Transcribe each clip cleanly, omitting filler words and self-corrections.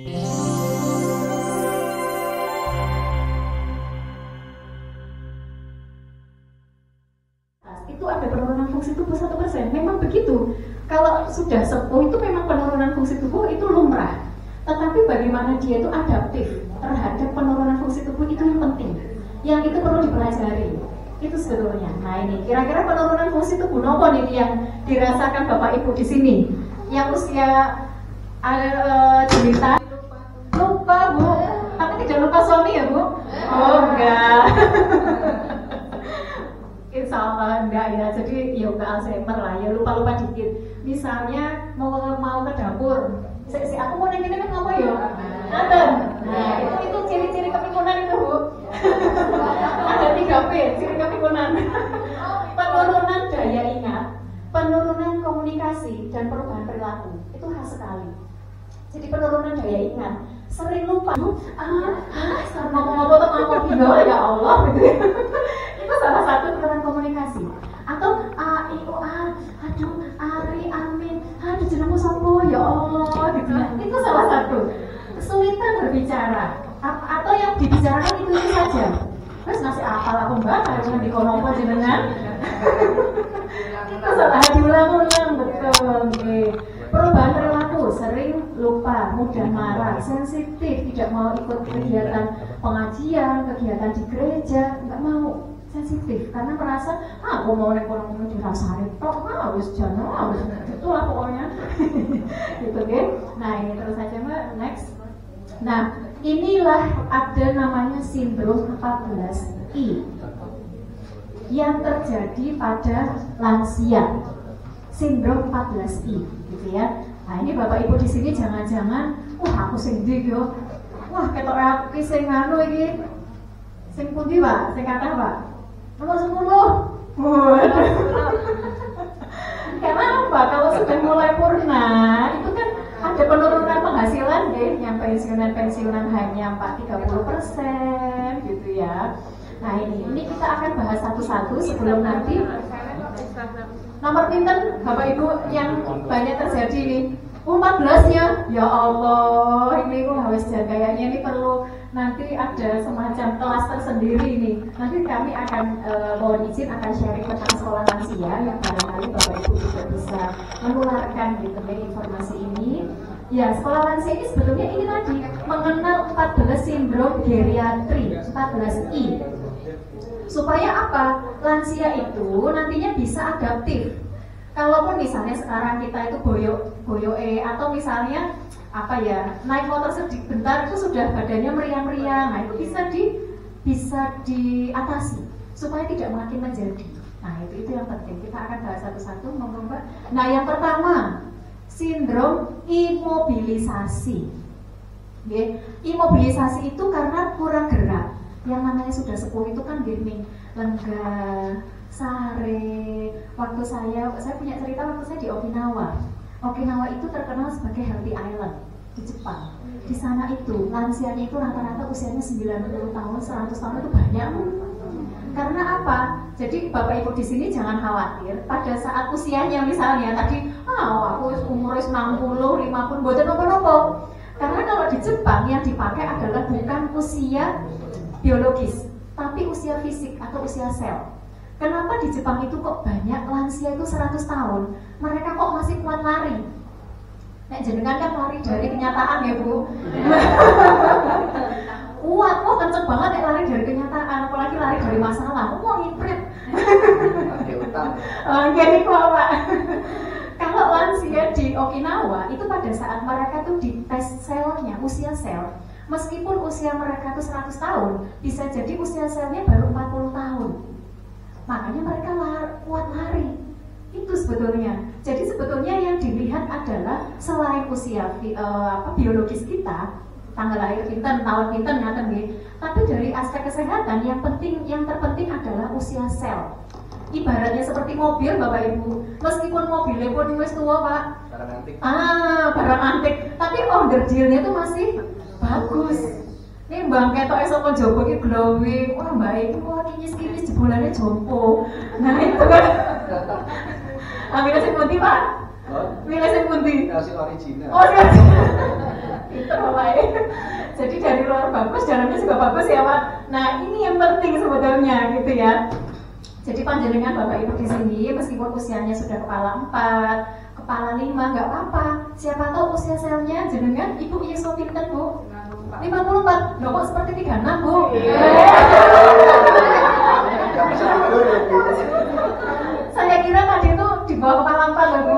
Itu ada penurunan fungsi tubuh 1%. Memang begitu. Kalau sudah sepuh itu memang penurunan fungsi tubuh itu lumrah. Tetapi bagaimana dia itu adaptif terhadap penurunan fungsi tubuh itu yang penting. Yang itu perlu dipelajari. Itu sebetulnya. Nah ini kira-kira penurunan fungsi tubuh nopo nih yang dirasakan Bapak Ibu di sini? Yang usia jelita lupa Bu, tapi tidak lupa suami ya Bu? Oh enggak. Insya Allah enggak ya, jadi ya enggak Alzheimer lah, ya lupa-lupa dikit. Misalnya mau ke dapur, si aku mau neng ini kan ngomong ya, nah itu ciri-ciri kepikunan itu Bu. Ada 3P, ciri kepikunan. Penurunan daya ingat, penurunan komunikasi, dan perubahan perilaku, itu khas sekali. Jadi penurunan daya ingat, sering lupa, ngomong-ngomong ya Allah gitu ya. Itu salah satu penurunan komunikasi. Atau a i u a, aduh ari amin, aduh jenengmu sapa ya Allah gitu ya. Itu salah satu. Kesulitan berbicara, atau yang dibicarakan itu saja. Terus masih apal aku mbak, harus dikono apa jenengan. Itu salah diulang-ulang betul. Perubahan perilaku, sering lupa, mudah marah, sensitif, tidak mau ikut kegiatan pengajian, kegiatan di gereja, nggak mau, sensitif karena merasa aku mau ekonomi dirasani tok, harus jangan, harus itulah pokoknya. Gitu kan. Nah ini terus saja Mbak, next. Nah inilah ada namanya sindrom 14I yang terjadi pada lansia. Sindrom 14I gitu ya. Nah ini Bapak Ibu di sini jangan-jangan wah aku sing ndi yo. Wah ketok aku ki sing anu iki. Sing pundi Pak? Sing kathah Pak? Nomor 10. Waduh. Karena apa? Kalau sudah mulai purna itu kan ada penurunan penghasilan deh, yang pensiunan hanya 30% gitu ya. Nah ini kita akan bahas satu-satu sebelum nanti. Nomor pinten Bapak Ibu yang banyak terjadi nih? 14 ya Allah, ini harus kayaknya ini perlu nanti ada semacam kelas tersendiri nih. Nanti kami akan mohon izin akan sharing tentang sekolah lansia yang barangkali Bapak Ibu juga bisa menularkan gitu ya informasi ini. Ya, sekolah lansia ini sebetulnya ini tadi mengenal 14 sindrom geriatri, 14I. Supaya apa? Lansia itu nantinya bisa adaptif. Kalaupun misalnya sekarang kita itu boyo atau misalnya apa ya, naik motor sebentar itu sudah badannya meriang-riang. Nah, itu bisa diatasi supaya tidak makin menjadi. Nah, itu yang penting. Kita akan bahas satu-satu, monggo Mbak. Nah, yang pertama, sindrom imobilisasi. Okay. Imobilisasi itu karena kurang gerak. Yang namanya sudah sepuh itu kan gini, lenggah, sare. Waktu saya punya cerita waktu saya di Okinawa. Okinawa itu terkenal sebagai healthy island di Jepang. Di sana itu lansianya itu rata-rata usianya 90 tahun, 100 tahun itu banyak. Karena apa? Jadi Bapak Ibu di sini jangan khawatir. Pada saat usianya misalnya tadi, aku umur 60, 50, boten nopo-nopo. Karena kalau di Jepang yang dipakai adalah bukan usia biologis, tapi usia fisik atau usia sel. Kenapa di Jepang itu kok banyak lansia itu 100 tahun? Mereka kok masih kuat lari? Nek jenengan kan lari dari kenyataan ya Bu. Kuat, kenceng banget nek lari dari kenyataan, apalagi lari dari masalah. Mau ngiprit. Gini kok Pak. Kalau lansia di Okinawa itu pada saat mereka tuh dites selnya, usia sel. Meskipun usia mereka itu 100 tahun, bisa jadi usia selnya baru 40 tahun. Makanya mereka kuat lari. Itu sebetulnya. Jadi sebetulnya yang dilihat adalah selain usia biologis kita, tanggal lahir pinten, tahun pinten, ngaten nggih. Tapi dari aspek kesehatan yang terpenting adalah usia sel. Ibaratnya seperti mobil Bapak Ibu. Meskipun mobilnya pun wis tua Pak. Barang antik. Barang antik. Tapi onderdilnya itu masih bagus. Ini Bang Ketok saka Jowo iki glowing. Wah, Mbak iki kinyis-kinyis jebolane jompo. Nah, itu kan. Milih sing pundi, Pak? Milih sing pundi? Kasih original. Oh, Pinter Bapak ya. Jadi dari luar bagus, dalamnya juga bagus ya Pak. Nah ini yang penting sebetulnya gitu ya. Jadi panjenengan Bapak Ibu di sini meskipun usianya sudah kepala 4, kepala 5 nggak apa-apa. Siapa tahu usia selnya jenengan Ibu iso pinter Bu. 54. Loh kok seperti 36 Bu? Saya kira tadi itu di bawah kepala 4 loh Bu.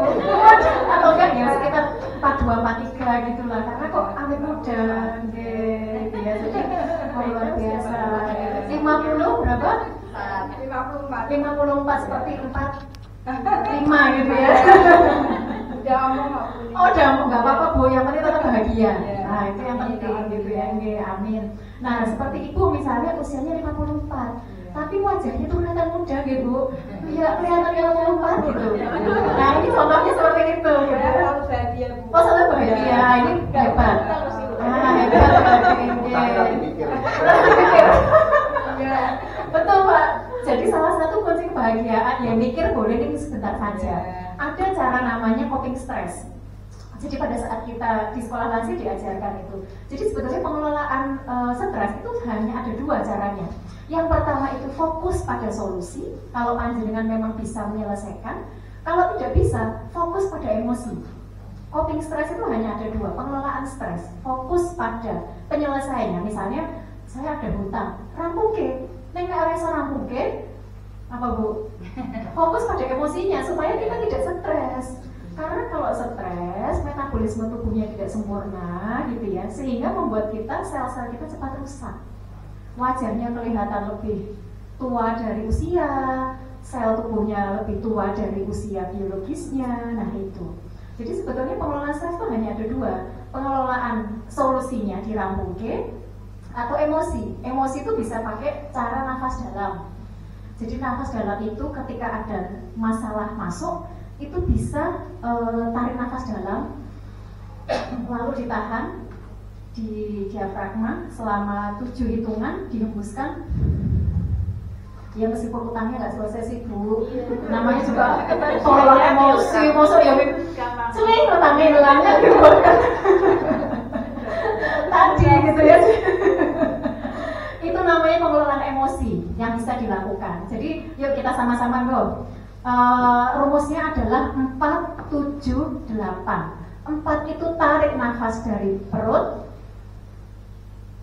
Atau enggak ya sekitar 42, 43 gitu lah. Karena kok awet muda gitu ya. Jadi luar biasa. 50 berapa? 54 seperti 5 gitu ya. Udah nggak apa-apa Bu, yang penting tetap bahagia. Nah itu yang penting gitu ya. Amin. Nah seperti Ibu misalnya usianya 54, tapi wajahnya tuh kelihatan muda gitu Bu. Ya kelihatan 54 gitu. Nah ini contohnya seperti itu. Harus bahagia Bu. Oh selalu bahagia, ini hebat. Betul Pak. Jadi salah satu kunci kebahagiaan ya mikir boleh ini sebentar saja. Ada cara namanya coping stress. Jadi pada saat kita di sekolah lansia diajarkan itu. Jadi sebetulnya pengelolaan stres itu hanya ada 2 caranya. Yang pertama itu fokus pada solusi. Kalau panjenengan memang bisa menyelesaikan. Kalau tidak bisa, fokus pada emosi. Coping stress itu hanya ada 2, pengelolaan stres. Fokus pada penyelesaiannya. Misalnya saya ada hutang, rampungke. Nek ora iso rampungke, apa Bu? Fokus pada emosinya supaya kita tidak stres. Karena kalau stres, metabolisme tubuhnya tidak sempurna gitu ya, sehingga membuat kita sel-sel kita cepat rusak. Wajahnya kelihatan lebih tua dari usia, sel tubuhnya lebih tua dari usia biologisnya. Nah itu. Jadi sebetulnya pengelolaan stres itu hanya ada 2, pengelolaan solusinya dirampungke atau emosi. Emosi itu bisa pakai cara nafas dalam. Jadi nafas dalam itu ketika ada masalah masuk itu bisa tarik nafas dalam lalu ditahan di diafragma selama 7 hitungan, dihembuskan. Ya meskipun utangnya nggak selesai sih Bu, namanya juga tolong emosi, masuk ya celing utangnya hilangnya tadi gitu ya. Itu namanya pengelolaan emosi yang bisa dilakukan. Jadi yuk kita sama-sama go. Rumusnya adalah 4, 7, 8. 4 itu tarik nafas dari perut,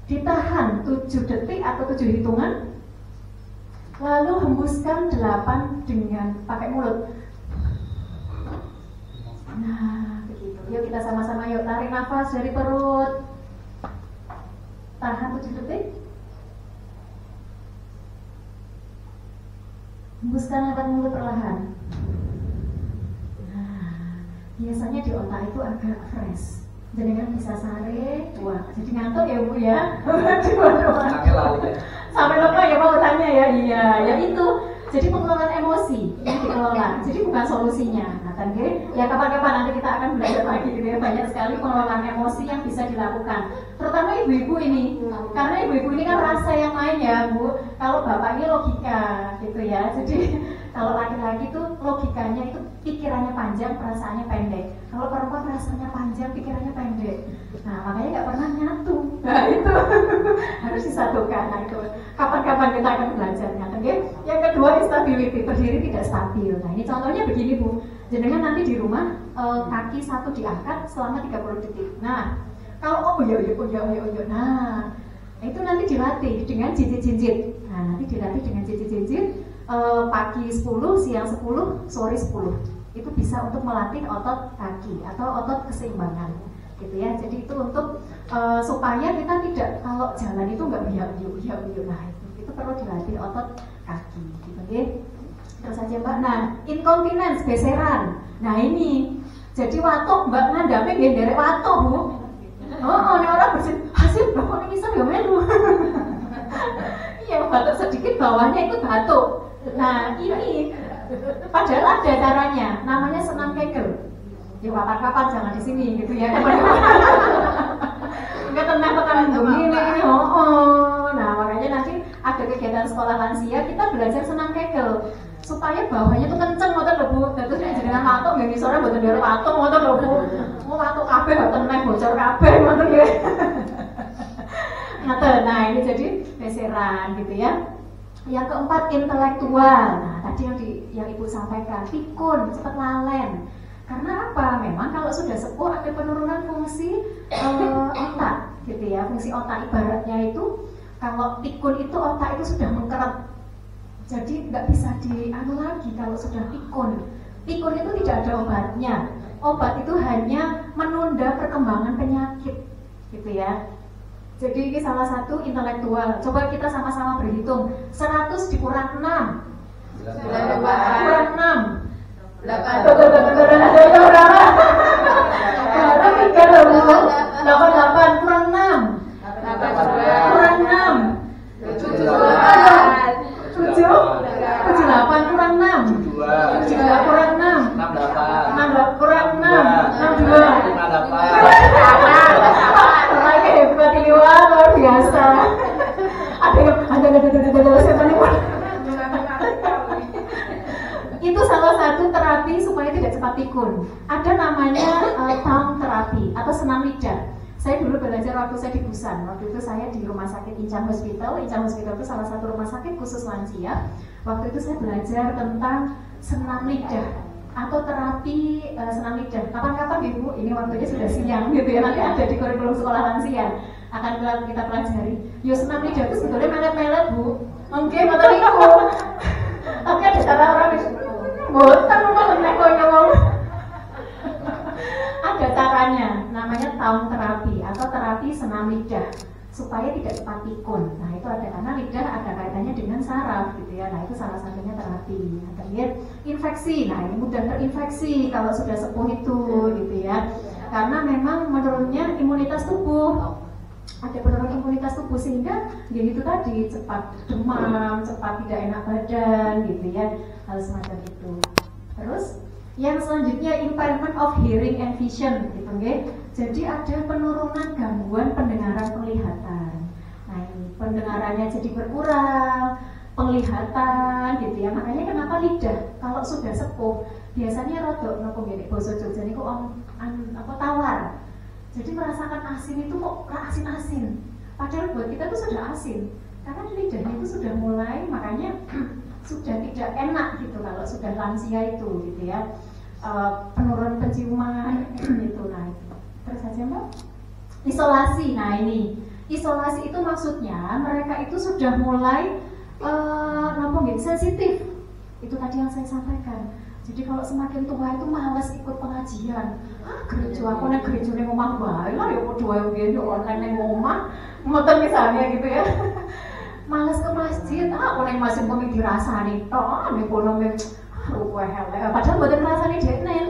ditahan 7 detik atau 7 hitungan, lalu hembuskan 8 dengan pakai mulut. Nah begitu. Yuk kita sama-sama yuk tarik nafas dari perut, tahan 7 detik, hembuskan lewat mulut perlahan. Nah, biasanya di otak itu agak fresh. Jadi kan bisa sare, wah, jadi ngantuk ya Bu ya. Sampai lupa ya Pak utangnya ya. Iya, ya itu. Jadi pengelolaan emosi yang dikelola. Jadi bukan solusinya. Nah, kan ya kapan-kapan nanti kita akan belajar lagi gitu ya. Banyak sekali pengelolaan emosi yang bisa dilakukan. Terutama ibu-ibu ini. Karena ibu-ibu ini kan rasa yang main ya Bu. Kalau bapak ini logika gitu ya. Jadi kalau laki-laki itu logikanya itu pikirannya panjang, perasaannya pendek. Kalau perempuan rasanya panjang, pikirannya pendek. Nah makanya nggak pernah nyatu. Nah itu harus disatukan. Nah itu kapan-kapan kita akan belajarnya. Oke? Yang kedua instability, berdiri tidak stabil. Nah ini contohnya begini Bu. Jenengan nanti di rumah kaki satu diangkat selama 30 detik. Nah kalau nah itu nanti dilatih dengan jinjit-jinjit. Nah nanti dilatih dengan jinjit-jinjit. Pagi 10, siang 10, sore 10. Itu bisa untuk melatih otot kaki atau otot keseimbangan gitu ya. Jadi itu untuk supaya kita tidak, kalau jalan itu nggak biak-biak. Nah itu perlu dilatih otot kaki gitu ya. Terus aja Mbak. Nah incontinence, beseran. Nah ini jadi watuk Mbak ngandame nggih nderek watuk Bu. Oh ini orang bersih hasil kok ini bisa ya melu. Iya batuk sedikit bawahnya itu batuk. Nah ini padahal ada caranya, namanya senam Kegel. Ya kapan-kapan jangan di sini gitu ya. Enggak tenang begini. Nah makanya nanti ada kegiatan sekolah lansia kita belajar senam Kegel supaya bawahnya tuh kenceng, ngoten lho Bu. Terus jenengan watuk nggih ngisore mboten ndero watuk, ngoten lho Bu. Mau watuk kabeh teneh bocor kabeh ngoten ya. Nah ini jadi geseran gitu ya. Yang keempat intelektual. Nah tadi yang Ibu sampaikan, pikun, cepat lalen. Karena apa? Memang kalau sudah sepuh ada penurunan fungsi otak gitu ya. Fungsi otak ibaratnya itu kalau pikun itu otak itu sudah mengkeret. Jadi nggak bisa dianu lagi kalau sudah pikun. Pikun itu tidak ada obatnya. Obat itu hanya menunda perkembangan penyakit gitu ya. Jadi ini salah satu intelektual. Coba kita sama-sama berhitung. 100 dikurang 6. Kurang 6. 88 kurang 6. Kurang 6. 78 kurang 6. 72 kurang 6. 68 kurang 6. 62 lagi hebat ini, wah luar biasa. Itu salah satu terapi supaya tidak cepat pikun. Ada namanya tongue terapi atau senam lidah. Saya dulu belajar waktu saya di Busan. Waktu itu saya di rumah sakit Incheon Hospital. Incheon Hospital itu salah satu rumah sakit khusus lansia. Waktu itu saya belajar tentang senam lidah atau terapi senam lidah. Kapan-kapan Ibu, ini waktunya sudah siang gitu ya, nanti ada di kurikulum sekolah lansia akan kita pelajari. Yo senam lidah itu sebetulnya melet-melet Bu. Mungkin atau itu. Tapi ada cara orang itu. Bosan mau menekonya mau. Ada caranya, namanya tongue terapi atau terapi senam lidah supaya tidak cepat pikun. Nah itu ada karena lidah ada kaitannya dengan saraf gitu ya. Nah itu salah satunya terapi. Nah, kemudian infeksi. Nah ini mudah terinfeksi kalau sudah sepuh itu gitu ya. Karena memang menurunnya imunitas tubuh. Ada penurunan imunitas tubuh sehingga ya itu tadi cepat demam, cepat tidak enak badan gitu ya. Hal semacam itu. Terus yang selanjutnya impairment of hearing and vision gitu okay? Jadi ada penurunan gangguan pendengaran penglihatan. Nah ini pendengarannya jadi berkurang, penglihatan gitu ya. Makanya kenapa lidah kalau sudah sepuh biasanya rodok nopo gini boso Jogja niku tawar. Jadi merasakan asin itu kok asin-asin. Padahal buat kita itu sudah asin. Karena lidahnya itu sudah mulai makanya sudah tidak enak gitu kalau sudah lansia itu gitu ya. Penurun penciuman gitu. Nah itu terus aja Mbak, isolasi. Nah ini isolasi itu maksudnya mereka itu sudah mulai sensitif. Itu tadi yang saya sampaikan. Jadi kalau semakin tua itu malas ikut pengajian. Gereja aku nek gereja ning omah bae lah ya padha wae biyen yo online ning omah. Ngoten misalnya gitu ya. Malas ke masjid. Aku ning masjid kok dirasani tok nek kono rupa helek. Padahal mboten rasane deknen.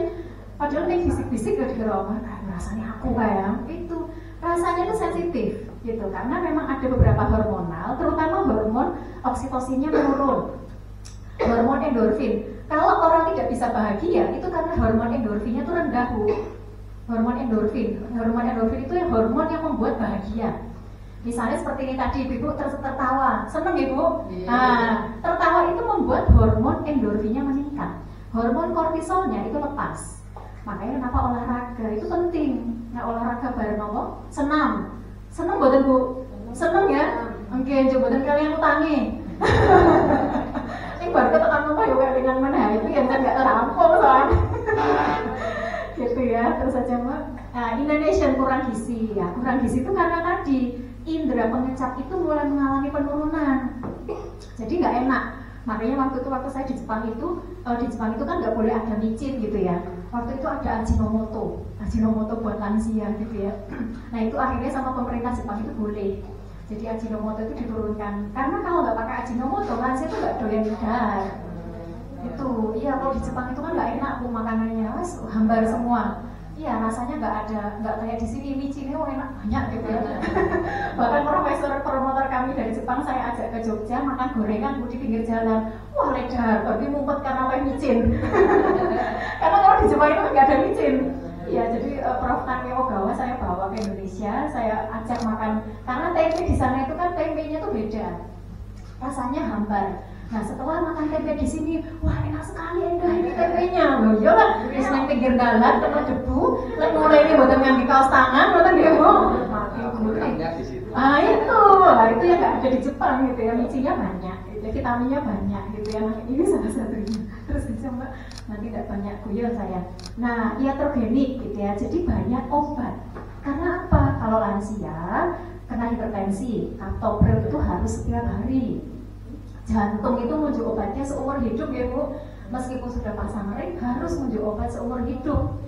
Padahal nek bisik-bisik yo dikira rasane aku kayak itu. Rasanya itu sensitif gitu karena memang ada beberapa hormonal, terutama hormon oksitosinnya menurun. Hormon endorfin. Kalau orang tidak bisa bahagia, itu karena hormon endorfinnya itu rendah, Bu. Hormon endorfin itu yang hormon yang membuat bahagia. Misalnya seperti ini tadi, Ibu tertawa, seneng Ibu. Nah, tertawa itu membuat hormon endorfinnya meningkat. Hormon kortisolnya itu lepas. Makanya kenapa olahraga itu penting. Nah, olahraga bareng apa? Senam. Seneng buatan Bu? Seneng ya? Oke, coba kalian utangi. Ini baru ketekan rumah juga dengan mana itu yang kan nggak terampung soalnya. Gitu ya, terus aja Mbak. Nah, Indonesian kurang gizi ya. Kurang gizi itu karena tadi indera pengecap itu mulai mengalami penurunan. Jadi nggak enak. Makanya waktu saya di Jepang itu kan nggak boleh ada micin gitu ya. Waktu itu ada Ajinomoto buat lansia gitu ya. Nah itu akhirnya sama pemerintah Jepang itu boleh. Jadi Ajinomoto itu diturunkan. Karena kalau nggak pakai Ajinomoto, lansia itu nggak doyan lidah. Itu, iya kalau di Jepang itu kan nggak enak Bu makanannya, hambar semua. Iya rasanya nggak kayak di sini micinnya enak banyak gitu ya. Bahkan profesor promotor kami dari Jepang saya ajak ke Jogja makan gorengan di pinggir jalan. Wah lidah, tapi mumpet karena pakai micin. Karena kalau di Jepang itu nggak ada micin. Iya, jadi Prof. Kanke Ogawa saya bawa ke Indonesia, saya ajak makan. Karena tempe di sana itu kan tempenya tuh beda, rasanya hambar. Nah setelah makan tempe di sini, wah enak sekali endah ini tempenya. Loh iyalah, terus nang pinggir dalan kena debu, lek mulai ini boten ngambil kaos tangan, boten dia mau mati gurih. Ah itu yang nggak ada di Jepang gitu ya, micinya banyak, gitu. Vitaminnya banyak gitu ya. Nah, ini salah satunya. Terus coba nanti tidak banyak guyon saya. Nah iatrogenik gitu ya, jadi banyak obat. Karena apa? Kalau lansia kena hipertensi atau pril itu harus setiap hari. Jantung itu menunjuk obatnya seumur hidup ya Bu. Meskipun sudah pasang ring harus menunjuk obat seumur hidup.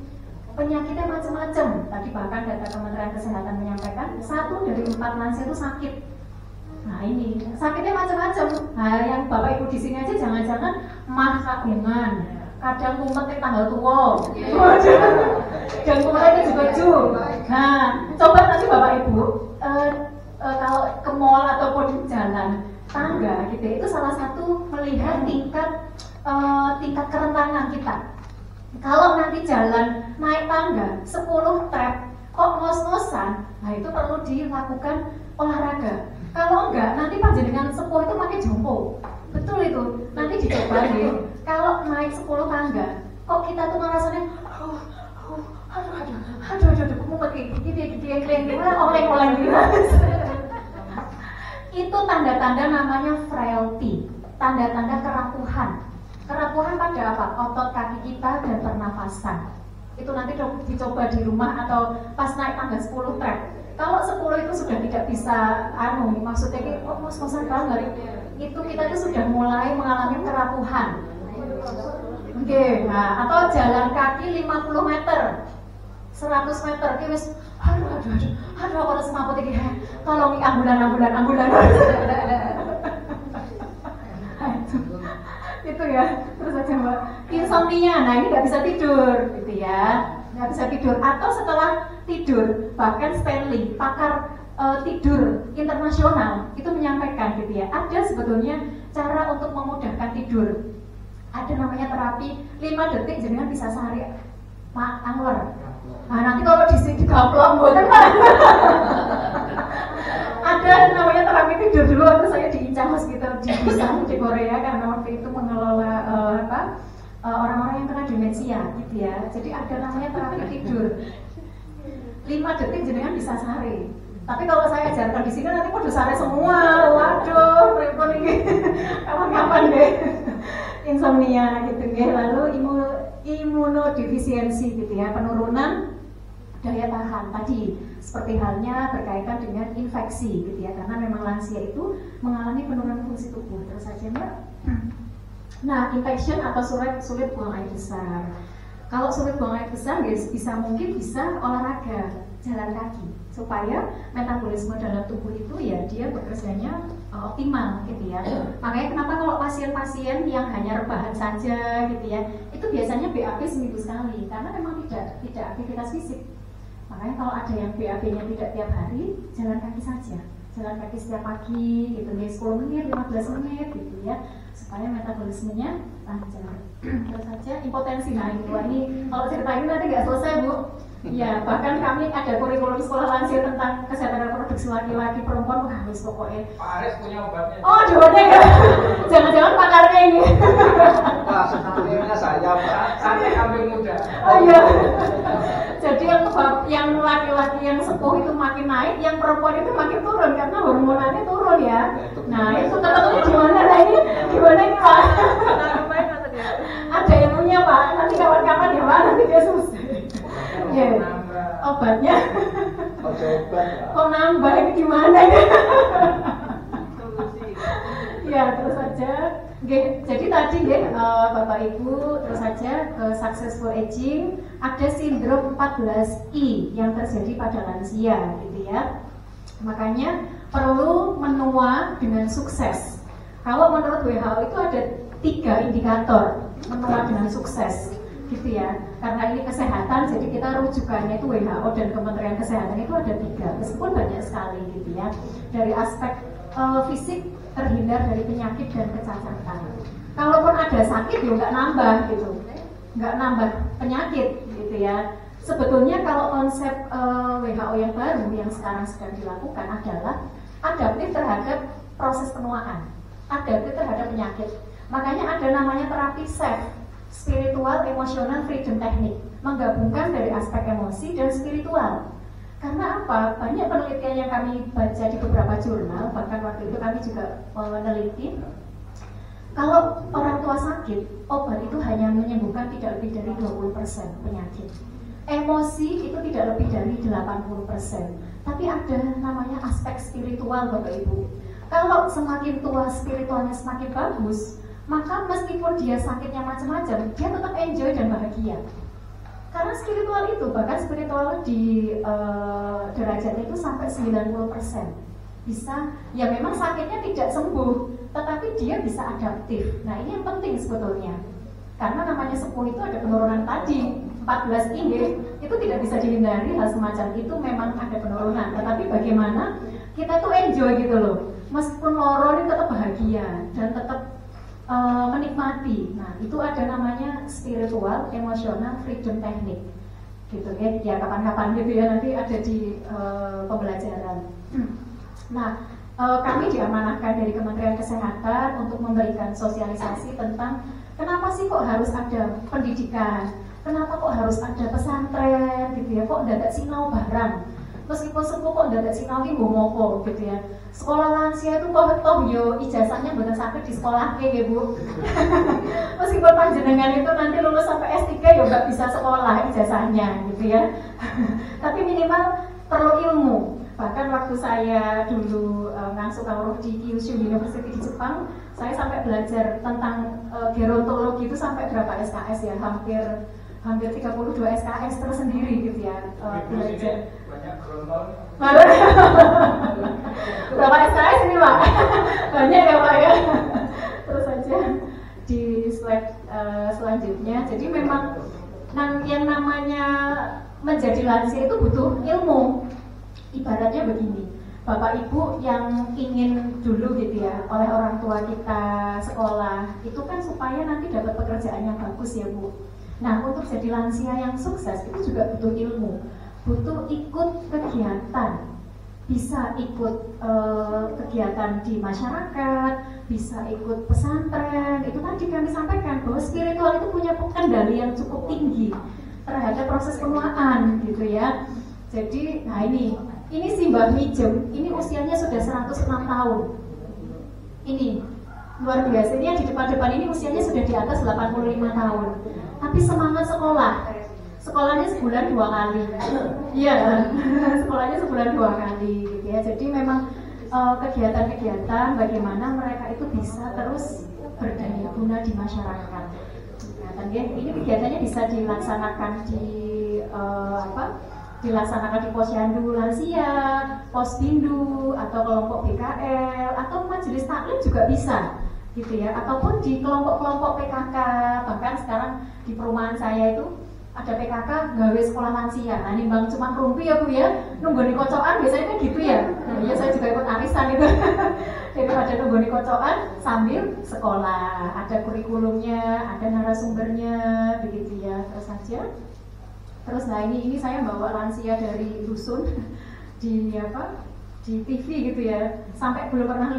Penyakitnya macam-macam. Tadi bahkan data Kementerian Kesehatan menyampaikan 1 dari 4 lansia itu sakit. Nah ini sakitnya macam-macam. Nah yang Bapak Ibu di sini aja jangan-jangan mah kagungan, kadang kumet tanggal tua, dan kumetnya juga jum. Nah coba nanti Bapak Ibu kalau ke mall ataupun di jalan tangga gitu itu salah satu melihat tingkat kerentanan kita. Kalau nanti jalan naik tangga 10 trep kok ngos-ngosan, nah itu perlu dilakukan olahraga. Kalau enggak nanti panjenengan sepuh itu makin jompo. Betul itu. Nanti dicoba deh. Kalau naik 10 tangga kok kita tuh ngerasanya aduh mumet gede oleng-oleng gitu. Itu tanda-tanda namanya frailty, tanda-tanda kerapuhan. Kerapuhan pada apa? Otot kaki kita dan pernafasan. Itu nanti dicoba di rumah atau pas naik tangga 10 trep. Kalau 10 itu sudah tidak bisa maksudnya kok ngos-ngosan banget. Itu kita itu sudah mulai mengalami kerapuhan. Oke, nah atau jalan kaki 50 meter. 100 meter ki wis aduh aku harus mampu iki. Tolong ambulan. Itu ya. Terus aja Mbak. Insomnia. Nah, ini nggak bisa tidur gitu ya. Nggak bisa tidur atau setelah tidur, bahkan Stanley, pakar tidur internasional itu menyampaikan gitu ya. Ada sebetulnya cara untuk memudahkan tidur. Ada namanya terapi 5 detik jenengan bisa sehari. Pak Anwar. Nah, nanti kalau di sini digaplok mboten Pak. Ada namanya terapi tidur dulu waktu saya di Inca Hospital di Busan di Korea karena waktu itu mengelola orang-orang yang kena demensia gitu ya. Jadi ada namanya terapi tidur. 5 detik jenengan bisa sehari. Tapi kalau saya ajarkan di sini nanti kudu sehari semua. Waduh, repot ini. Kapan-kapan deh. Insomnia gitu ya. Lalu imunodefisiensi gitu ya, penurunan daya tahan tadi seperti halnya berkaitan dengan infeksi gitu ya, karena memang lansia itu mengalami penurunan fungsi tubuh. Terus saja Mbak. Nah, infection atau sulit buang air besar. Kalau sulit buang air besar guys, mungkin bisa olahraga, jalan kaki supaya metabolisme dalam tubuh itu ya dia bekerjanya optimal gitu ya. Makanya kenapa kalau pasien-pasien yang hanya rebahan saja gitu ya, itu biasanya BAB seminggu sekali karena memang tidak aktivitas fisik. Makanya kalau ada yang BAB-nya tidak tiap hari, jalan kaki saja. Jalan kaki setiap pagi gitu ya, 10 menit, 15 menit gitu ya, supaya metabolismenya lancar. Terus saja impotensi. Nah ini kalau cerita ini nanti nggak selesai Bu. Ya bahkan kami ada kurikulum sekolah lansia tentang kesehatan reproduksi laki-laki perempuan. Wah wis pokoknya Pak Aris punya obatnya. Oh jawabannya ya. Jangan-jangan pakarnya ini. Wah sebenarnya saya Pak, sampai kambing muda. Oh iya. Jadi yang laki-laki yang sepuh itu makin naik, yang perempuan itu makin turun karena hormonalnya turun ya. Nah itu ketemunya gimana? Nah ini gimana ini Pak? Ada yang punya Pak, nanti kawan-kawan ya Pak, nanti dia susah. Ya, obatnya. Kok nambah ini gimana ya? Ya terus saja. Jadi tadi Bapak Ibu terus saja successful aging ada sindrom 14I yang terjadi pada lansia gitu ya. Makanya perlu menua dengan sukses. Kalau menurut WHO itu ada 3 indikator menua dengan sukses gitu ya. Karena ini kesehatan jadi kita rujukannya itu WHO dan Kementerian Kesehatan itu ada 3 meskipun banyak sekali gitu ya. Dari aspek fisik terhindar dari penyakit dan kecacatan. Kalaupun ada sakit ya nggak nambah gitu, nggak nambah penyakit gitu ya. Sebetulnya kalau konsep WHO yang baru yang sekarang sedang dilakukan adalah adaptif terhadap proses penuaan. adaptif terhadap penyakit. Makanya ada namanya terapi SEF, Spiritual Emotional Freedom Technique, menggabungkan dari aspek emosi dan spiritual. Karena apa? Banyak penelitian yang kami baca di beberapa jurnal, bahkan waktu itu kami juga meneliti, kalau orang tua sakit, obat itu hanya menyembuhkan tidak lebih dari 20% penyakit. Emosi itu tidak lebih dari 80%. Tapi ada namanya aspek spiritual, Bapak Ibu. Kalau semakin tua spiritualnya semakin bagus, maka meskipun dia sakitnya macam-macam, dia tetap enjoy dan bahagia. Karena spiritual itu, bahkan spiritual di derajat itu sampai 90%. Bisa, ya memang sakitnya tidak sembuh, tetapi dia bisa adaptif. Nah ini yang penting sebetulnya. Karena namanya sepuh itu ada penurunan tadi, 14 ini itu tidak bisa dihindari, hal semacam itu memang ada penurunan. Tetapi bagaimana kita tuh enjoy gitu loh, meskipun loro ini tetap bahagia dan tetap menikmati. Nah itu ada namanya spiritual emotional freedom technique gitu ya, kapan-kapan gitu ya, nanti ada di pembelajaran. Nah kami diamanahkan dari Kementerian Kesehatan untuk memberikan sosialisasi tentang kenapa sih kok harus ada pendidikan, kenapa kok harus ada pesantren gitu ya, kok dadak sinau barang, meskipun sepuh kok dadak sinau ki nggo mopo gitu ya. Sekolah lansia itu kok toh yo ijazahnya mboten sampai di sekolah ke ya Bu. Meskipun panjenengan itu nanti lulus sampai S3 ya nggak bisa sekolah ijazahnya gitu ya. Tapi minimal perlu ilmu. Bahkan waktu saya dulu ngasuh kawruh di Kyushu University di Jepang, saya sampai belajar tentang gerontologi itu sampai berapa SKS ya, hampir 32 SKS tersendiri gitu ya, belajar. Banyak gerontol. Berapa SKS ini Pak? Banyak ya Pak ya. Terus aja di slide selanjutnya. Jadi memang yang namanya menjadi lansia itu butuh ilmu. Ibaratnya begini, Bapak Ibu yang ingin dulu gitu ya, oleh orang tua kita sekolah, itu kan supaya nanti dapat pekerjaan yang bagus ya Bu. Nah untuk jadi lansia yang sukses itu juga butuh ilmu, butuh ikut kegiatan, bisa ikut kegiatan di masyarakat, bisa ikut pesantren. Itu tadi kami sampaikan bahwa spiritual itu punya kendali yang cukup tinggi terhadap proses penuaan gitu ya. Jadi, nah ini si Mbak Mijem, ini usianya sudah 106 tahun. Ini luar biasa, ini yang di depan-depan ini usianya sudah di atas 85 tahun. Tapi semangat sekolah, sekolahnya sebulan 2 kali. Iya, sekolahnya sebulan 2 kali gitu ya. Jadi memang kegiatan-kegiatan bagaimana mereka itu bisa terus berdaya guna di masyarakat. Nah, ini kegiatannya bisa dilaksanakan di dilaksanakan di posyandu lansia, posbindu, atau kelompok BKL, atau majelis taklim juga bisa, gitu ya. Ataupun di kelompok-kelompok PKK, bahkan sekarang di perumahan saya itu ada PKK gawe sekolah lansia. Nah, nimbang cuma rumpi ya Bu ya, nunggu di kocokan biasanya kan gitu ya. Nah, ya saya juga ikut arisan gitu. Jadi ada nunggu di kocokan sambil sekolah, ada kurikulumnya, ada narasumbernya, begitu ya. Terus saja. Terus nah ini saya bawa lansia dari dusun di TV gitu ya, sampai belum pernah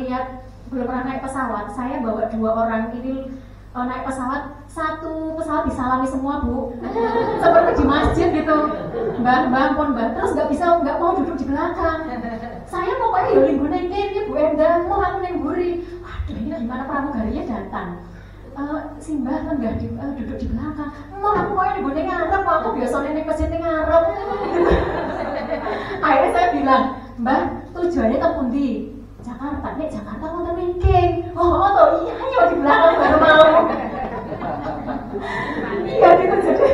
naik pesawat. Saya bawa 2 orang ini naik pesawat, satu pesawat disalami semua Bu, seperti di masjid gitu, mbah, terus nggak mau duduk di belakang. Saya pokoknya ya linggu nengke Bu Endang, mau aku neng buri. Waduh ini gimana pramugarinya datang. Simbah kan nggak duduk di belakang. Mau aku mau di gunung ngarep, aku biasanya nih masjid ngarep. Akhirnya saya bilang, Mbah, tujuannya ke pundi? Jakarta, nih Jakarta mau temengking. Oh, iya di belakang baru mau. Iya gitu jadi.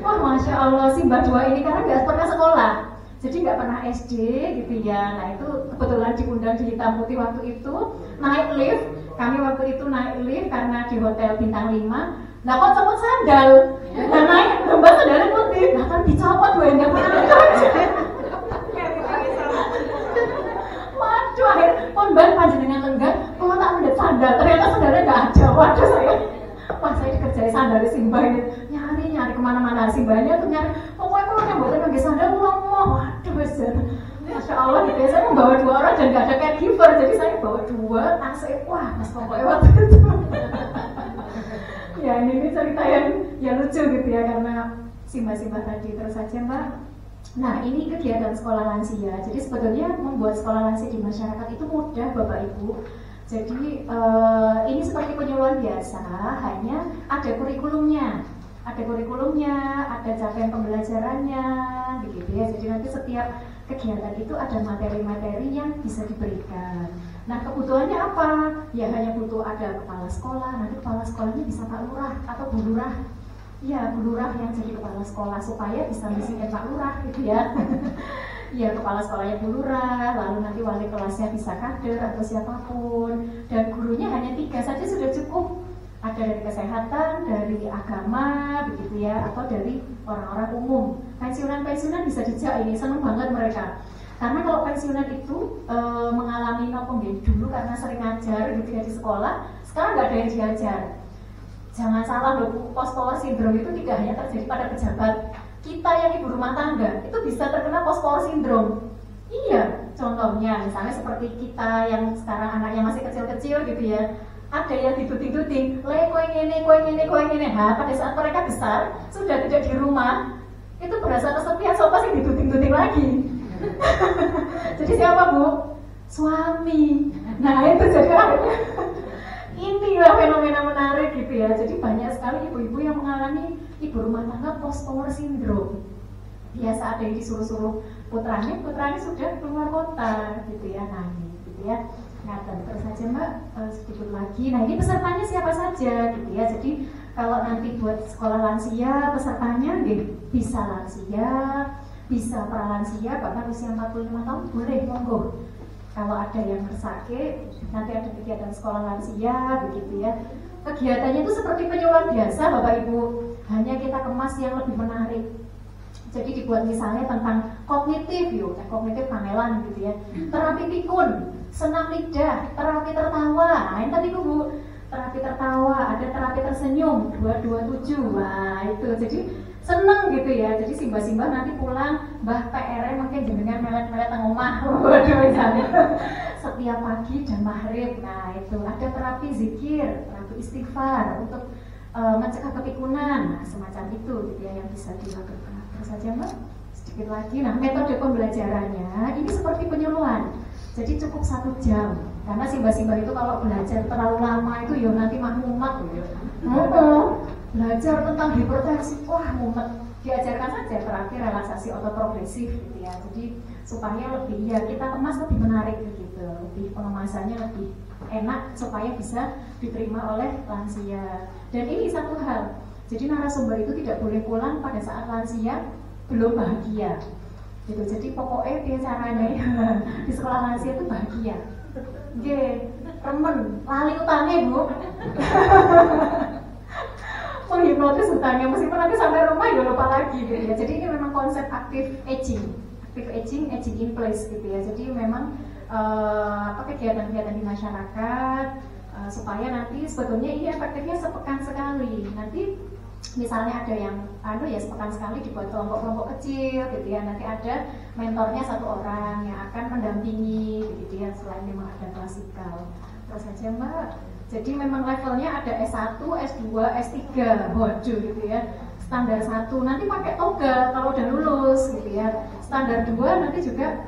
Wah masya Allah Simbah 2 ini karena nggak pernah sekolah. Jadi nggak pernah SD gitu ya. Nah itu kebetulan diundang di Hitam Putih waktu itu naik lift. Kami waktu itu naik lift karena di hotel bintang 5. Nah kok copot sandal. Nah naik lembah sandalnya putih. Nah kan dicopot Bu Endang. Waduh akhirnya pun ban panjenengan lenggah. Kalau tak mendet sandal ternyata sandalnya nggak ada. Waduh saya dikerjai sandal di Simbah ini. Nyari kemana-mana Simbahnya tuh nyari. Pokoknya kalau yang buatan nggak sandal mau. Waduh besar. Masya Allah gitu ya, saya membawa 2 orang dan gak ada caregiver, jadi saya bawa 2 tasnya, wah mas pokoknya waktu itu. Ya ini cerita yang lucu gitu ya, karena simbah-simbah tadi. Terus saja Mbak, nah ini kegiatan sekolah lansia. Jadi sebetulnya membuat sekolah lansia di masyarakat itu mudah Bapak Ibu. Jadi ini seperti penyuluhan biasa, hanya ada kurikulumnya. Ada capaian pembelajarannya, begitu ya. Jadi nanti setiap kegiatan itu ada materi-materi yang bisa diberikan. Nah kebutuhannya apa? Ya hanya butuh ada kepala sekolah. Nanti kepala sekolahnya bisa Pak Lurah atau Bu Lurah. Ya Bu Lurah yang jadi kepala sekolah supaya bisa ngisiin Pak Lurah gitu ya. Ya kepala sekolahnya Bu Lurah, lalu nanti wali kelasnya bisa kader atau siapapun. Dan gurunya hanya 3 saja sudah cukup. Ada dari kesehatan, dari agama, begitu ya, atau dari orang-orang umum. Pensiunan bisa dijak, ini senang banget mereka. Karena kalau pensiunan itu mengalami no-pembed dulu karena sering ngajar gitu ya di sekolah, sekarang nggak ada yang diajar. Jangan salah loh, post-power syndrome itu tidak hanya terjadi pada pejabat. Kita yang ibu rumah tangga itu bisa terkena post-power syndrome. Iya, contohnya misalnya seperti kita yang sekarang anaknya masih kecil-kecil gitu ya. Ada yang dituting-tuting, kowe ngene. Nah, pada saat mereka besar, sudah tidak di rumah, itu berasa kesepian, so pasti dituting-tuting lagi. Jadi siapa Bu? Suami. Nah itu jadi inilah fenomena menarik gitu ya. Jadi banyak sekali ibu-ibu yang mengalami ibu rumah tangga post-power syndrome. Biasa ada yang disuruh-suruh putranya sudah keluar kota gitu ya. Nah ini gitu ya. Nah, terus saja Mbak, sedikit lagi. Nah, ini pesertanya siapa saja gitu ya. Jadi kalau nanti buat sekolah lansia, pesertanya bisa lansia, bisa pralansia, bahkan usia 45 tahun boleh, monggo. Kalau ada yang bersakit, nanti ada kegiatan sekolah lansia, begitu ya. Kegiatannya itu seperti penyuluhan biasa, Bapak Ibu. Hanya kita kemas yang lebih menarik. Jadi dibuat misalnya tentang kognitif, kognitif kamelan gitu ya. Terapi pikun, senam lidah, terapi tertawa. Nah, ini tadi Bu, terapi tertawa, ada terapi tersenyum 227. Wah, itu jadi seneng gitu ya. Jadi simbah-simbah nanti pulang, Mbah PR mungkin jenengan melet-melet nang omah. Waduh misalnya. Setiap pagi dan maghrib. Nah, itu ada terapi zikir, terapi istighfar untuk mencegah kepikunan. Nah, semacam itu gitu ya yang bisa dilakukan. Terus saja Mbak, sedikit lagi. Nah, metode pembelajarannya ini seperti penyuluhan. Jadi cukup 1 jam. Karena simbah-simbah itu kalau belajar terlalu lama itu ya nanti mumet gitu. Belajar tentang hipertensi, wah mumet. Diajarkan saja terapi relaksasi otoprogresif gitu ya. Jadi supaya lebih ya kita kemas lebih menarik gitu. Lebih pengemasannya lebih enak supaya bisa diterima oleh lansia. Dan ini satu hal. Jadi narasumber itu tidak boleh pulang pada saat lansia belum bahagia. Gitu. Jadi pokoknya dia caranya ya, di sekolah lansia itu bahagia. Remen, lali utangnya Bu. Menghipnotis utangnya, meskipun nanti sampai rumah ya lupa lagi gitu ya. Jadi ini memang konsep active aging in place gitu ya. Jadi memang kegiatan-kegiatan di masyarakat supaya nanti sebetulnya ini efektifnya sepekan sekali. Nanti misalnya ada yang sepekan sekali dibuat kelompok-kelompok kecil gitu ya. Nanti ada mentornya 1 orang yang akan mendampingi gitu ya, selain memang ada klasikal. Terus saja Mbak, jadi memang levelnya ada S1, S2, S3. Waduh gitu ya. Standar 1 nanti pakai toga kalau udah lulus gitu ya. Standar 2 nanti juga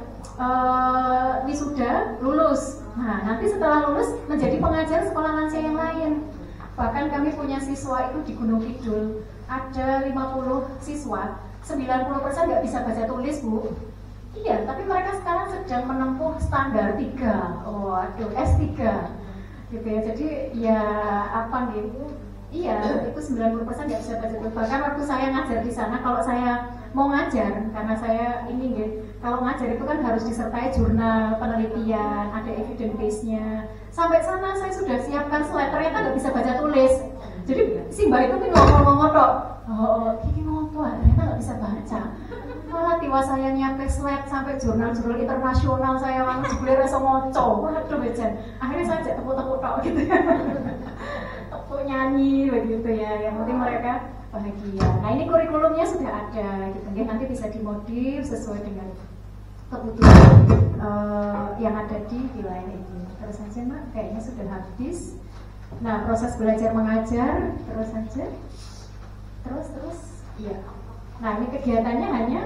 wisuda lulus. Nah, nanti setelah lulus menjadi pengajar sekolah lansia yang lain. Bahkan kami punya siswa itu di Gunung Kidul, ada 50 siswa, 90% nggak bisa baca tulis Bu. Iya, tapi mereka sekarang sedang menempuh standar 3, waduh S3 gitu ya. Jadi ya apa gitu, iya itu 90% nggak bisa baca tulis. Bahkan waktu saya ngajar di sana, kalau saya mau ngajar, karena saya ini gitu, kalau ngajar itu kan harus disertai jurnal penelitian, ada evidence base-nya. Sampai sana saya sudah siapkan slide, ternyata nggak bisa baca tulis. Jadi si Mbak itu kan ngomong-ngomong tok, ini ngopo, ternyata nggak bisa baca. Malah tiba saya nyiapin slide sampai jurnal-jurnal internasional, saya langsung beli rasa moco. Waduh bejan. Akhirnya saya ajak tepuk-tepuk tok gitu ya. Tepuk nyanyi begitu ya. Yang penting mereka bahagia. Nah ini kurikulumnya sudah ada gitu. Nanti bisa dimodif sesuai dengan kebutuhan yang ada di wilayah ini. Terus saja Mak, kayaknya sudah habis. Nah, proses belajar mengajar terus saja. Terus, iya. Nah, ini kegiatannya hanya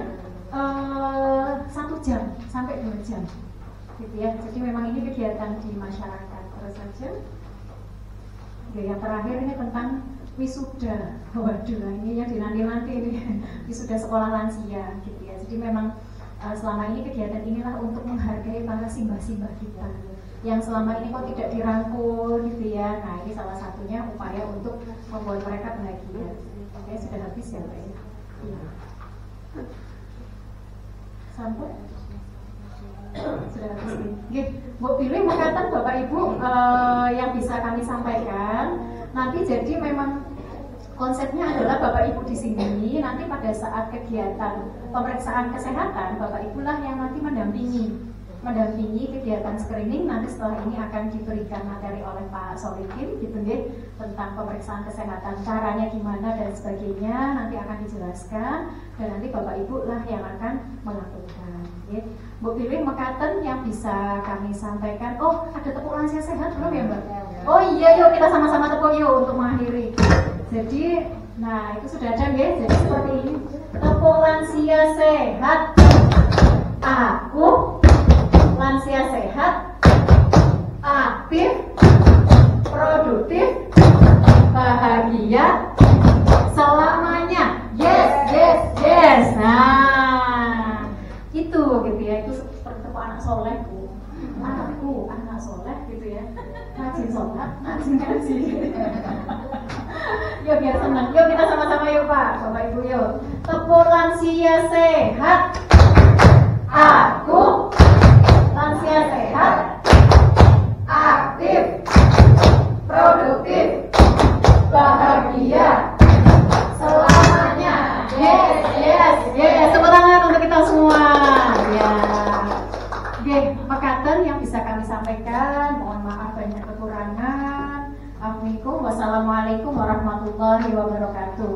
1 jam sampai 2 jam, gitu ya. Jadi memang ini kegiatan di masyarakat. Terus saja. Ya, yang terakhir ini tentang wisuda. Waduh, ini yang dinanti-nanti ini wisuda sekolah lansia, gitu ya. Jadi memang selama ini kegiatan inilah untuk menghargai para simbah-simbah kita yang selama ini kok tidak dirangkul, gitu ya. Nah, ini salah satunya upaya untuk membuat mereka bahagia. Oke, sudah habis ya Pak ya? Iya. Sampai? Sudah habis nih. Oke, Bu pilih makatan Bapak Ibu yang bisa kami sampaikan. Nanti jadi memang konsepnya adalah Bapak Ibu di sini nanti pada saat kegiatan pemeriksaan kesehatan Bapak Ibu lah yang nanti mendampingi kegiatan screening. Nanti setelah ini akan diberikan materi oleh Pak Solikin, gitu ya, tentang pemeriksaan kesehatan, caranya gimana dan sebagainya nanti akan dijelaskan dan nanti Bapak Ibu lah yang akan melakukan. Ya. Bu pilih mekaten yang bisa kami sampaikan. Oh, ada tepuk lansia sehat belum ya Mbak? Oh iya, yuk kita sama-sama tepuk yuk untuk mengakhiri. Jadi, nah itu sudah ada ya. Jadi seperti ini. Tepuk lansia sehat. Aku lansia sehat, aktif, produktif, bahagia selamanya. Yes, yes, yes. Nah, itu gitu ya. Itu seperti tepuk anak soleh, Bu. Anakku, anak soleh gitu ya. Rajin sholat, rajin ngaji. Yuk biar senang. Yuk kita sama-sama yuk Pak, Bapak Ibu yuk. Tepuk lansia sehat. Aku lansia sehat, aktif, produktif, bahagia selamanya. Yes, yes, yes. Tepuk tangan untuk kita semua. Ya. Oke, mekaten yang bisa kami sampaikan. Mohon maaf banyak kekurangan. Assalamualaikum warahmatullahi wabarakatuh.